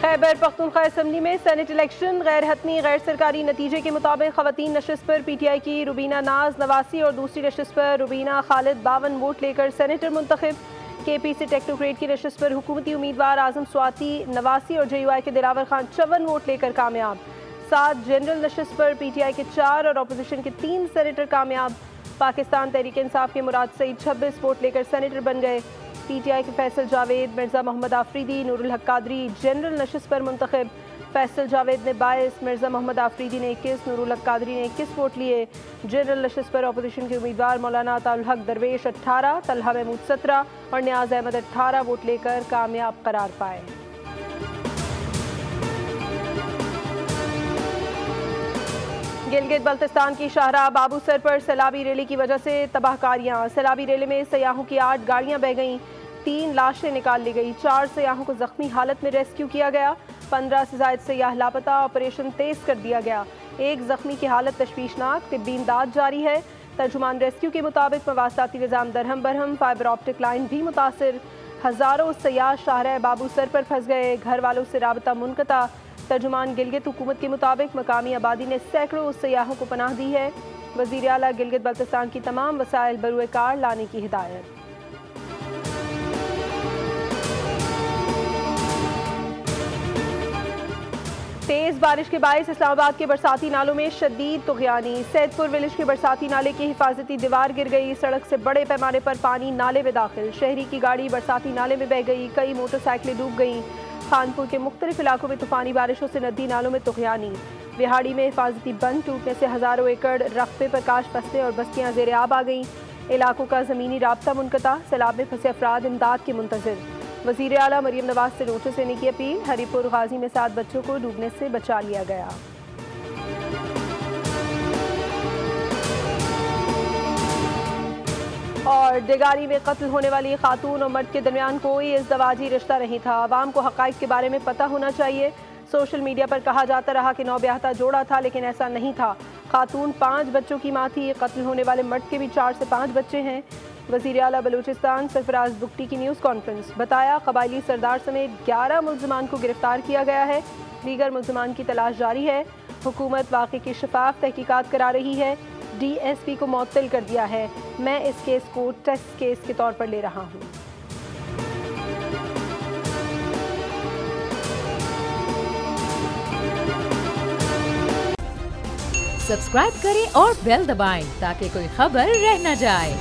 Khyber Pakhtunkhwa assembly میں Saint election غیر حتمی غیر سرکاری نتیجے کے مطابق خواتین نشست پر پی ٹی آئی کی روبینہ ناز 89 اور دوسری نشست پر روبینہ خالد 52 ووٹ لے کر سینیٹر منتخب۔ کے پی سی ٹیکنوکریٹ کی نشست پر حکومتی امیدوار اعظم سواتی 89 اور جے یو آئی کے دلاور خان 54 ووٹ لے کر کامیاب۔ 7 جنرل نشست پر پی ٹی آئی کے 4 اور اپوزیشن کے 3 سینیٹر کامیاب۔ پاکستان تحریک انصاف کے مراد سعید 26 ووٹ لے کر سینیٹر بن گئے۔ پی ٹی آئی کے فیصل جاوید، مرزا محمد آفریدی، نور الحق قادری جنرل نشست پر منتخب۔ فیصل جاوید نے 22، مرزا محمد آفریدی نے 21، نور الحق قادری نے 21 ووٹ لیے۔ جنرل نشست پر اپوزیشن کے امیدوار مولانا عطاء الحق درویش 18، طلحہ محمود 17 اور نیاز احمد 18 ووٹ لے کر کامیاب قرار پائے۔ گلگت بلتستان کی شاہراہ بابو سر پر سیلابی ریلی کی وجہ سے تباہ کاریاں۔ سیلابی ریلی میں سیاحوں کی 8 گاڑیاں بہہ گئیں، 3 لاشیں نکال لی گئی، 4 سیاحوں کو زخمی حالت میں ریسکیو کیا گیا، 15 سے زائد سیاح لاپتہ، آپریشن تیز کر دیا گیا، ایک زخمی کی حالت تشویشناک، طبی امداد جاری ہے۔ ترجمان ریسکیو کے مطابق مواصلاتی نظام درہم برہم، فائبر آپٹک لائن بھی متاثر، ہزاروں سیاح شاہراہ بابو سر پر پھنس گئے، گھر والوں سے رابطہ منقطع۔ ترجمان گلگت حکومت کے مطابق مقامی آبادی نے سینکڑوں سیاحوں کو پناہ دی ہے۔ وزیر اعلیٰ گلگت بلتستان کی تمام وسائل بروئے کار لانے کی ہدایت۔ تیز بارش کے باعث اسلام آباد کے برساتی نالوں میں شدید طغیانی۔ سید پور ویلج کے برساتی نالے کی حفاظتی دیوار گر گئی، سڑک سے بڑے پیمانے پر پانی نالے میں داخل، شہری کی گاڑی برساتی نالے میں بہہ گئی، کئی موٹر سائیکلیں ڈوب گئیں۔ خانپور کے مختلف علاقوں میں طوفانی بارشوں سے ندی نالوں میں طغیانی۔ وہاڑی میں حفاظتی بند ٹوٹنے سے ہزاروں ایکڑ رقبے پر کاشت فصلیں اور بستیاں زیر آب آ گئیں، علاقوں کا زمینی رابطہ منقطع، سیلاب میں پھنسے افراد امداد کے منتظر۔ وزیر اعلیٰ مریم نواز سے نوٹس لینے کی اپیل، ہری پور غازی میں 7 بچوں کو ڈوبنے سے بچا لیا گیا۔ اور ڈگاری میں قتل ہونے والی خاتون اور مرد کے درمیان کوئی ازدواجی رشتہ نہیں تھا، عوام کو حقائق کے بارے میں پتہ ہونا چاہیے۔ سوشل میڈیا پر کہا جاتا رہا کہ نوبیاہتا جوڑا تھا، لیکن ایسا نہیں تھا۔ خاتون 5 بچوں کی ماں تھی، قتل ہونے والے مرد کے بھی 4 سے 5 بچے ہیں۔ وزیر اعلیٰ بلوچستان سرفراز بگٹی کی نیوز کانفرنس، بتایا قبائلی سردار سمیت 11 ملزمان کو گرفتار کیا گیا ہے، دیگر ملزمان کی تلاش جاری ہے۔ حکومت واقعے کی شفاف تحقیقات کرا رہی ہے، ڈی ایس پی کو معطل کر دیا ہے، میں اس کیس کو ٹیسٹ کیس کے طور پر لے رہا ہوں۔ سبسکرائب کریں اور بیل دبائیں تاکہ کوئی خبر رہ نہ جائے۔